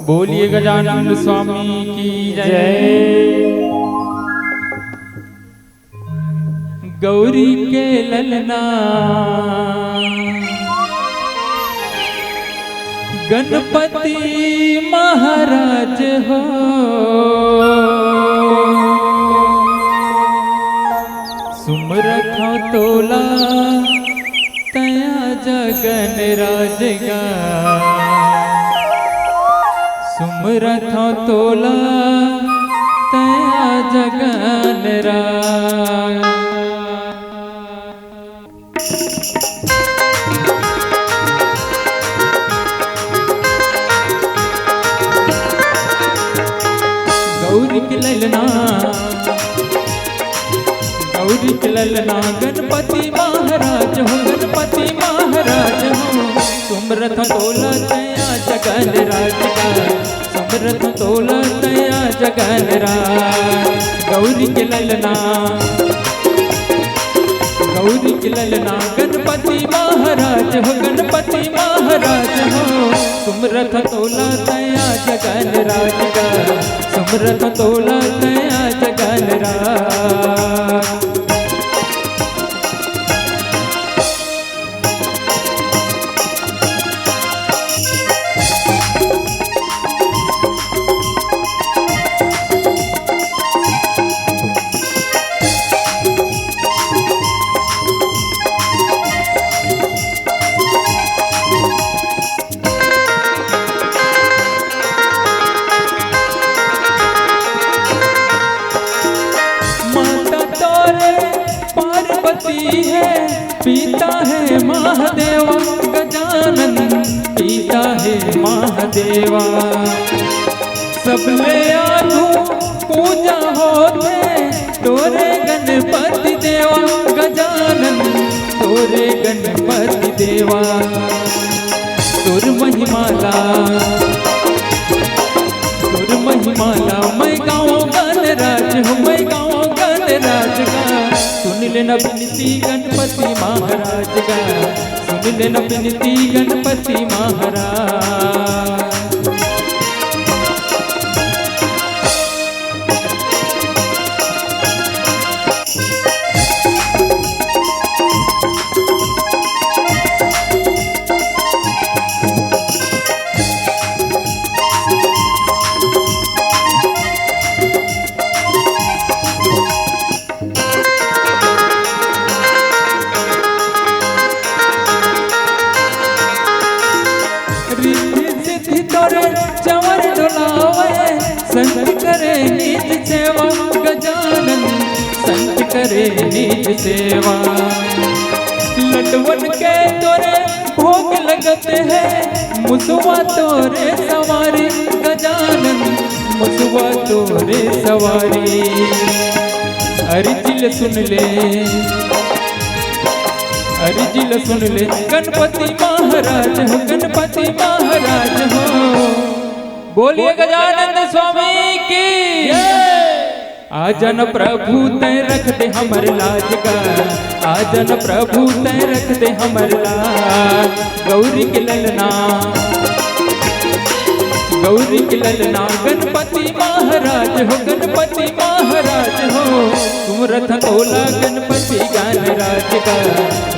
बोलिए गजानन स्वामी की जय। गौरी के ललना गणपति महाराज हो, सुमरखा तोला तया जगन राजगा, सुमरखा तोला तया जगन राज। गौरी के ललना, गौरी के ललना गणपति महाराज हो, गणपति महाराज हो, सुमरथ तोला तया जगन राज का, सुमरथ तोला तया जगन राज। गौरी के ललना, गौरी के ललना गणपति महाराज हो, गणपति महाराज हो, सुमरथ तोला तया जगन राज का, सुमरथ तोला तया जगन राज। है पिता है महादेवा गजानन, पिता है महादेवा, सबले आगू पूजा होते तोरे गणपति देवा गजानन, तोरे गणपति देवा। तुर महिमाला, तुर महिमाला मैं गाँव गणराज हूँ, मैं गाँव गणराज का, सुन लेना विनती गणपति महाराज का, सुन लेना विनती गणपति महाराज। चवर डोलावे संत करे निज सेवा गजानन, संत करे निज सेवा। लटवन के तोरे भोग लगते हैं, मुसवा तोरे सवारी गजानन, मुसवा तोरे सवारी। अर्जिल सुन ले, अर्जिल सुन ले गणपति महाराज हो, गणपति महाराज हो। बोलिए गजानन स्वामी की आजन प्रभु तय रख दे हमर लाज का, आजन प्रभु तय रख दे हमर लाज। गौरी के ललना, गौरी के ललना गणपति महाराज हो, गणपति महाराज हो, सुमरथ तोला गणपति गणराज का,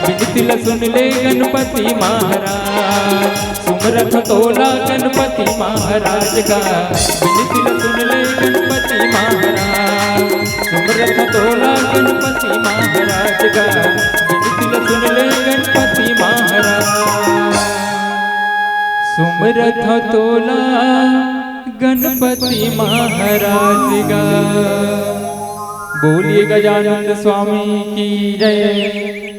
विनती सुन ले गणपति महाराज, सुमरथ तोला गणपति महाराज का, विनती सुन ले गणपति महाराज, सुमरथ तोला गणपति महाराज का, विनती सुन ले गणपति महाराज। सुमरथ तोला गणपति महाराज का। बोलिए गजानन स्वामी की जय।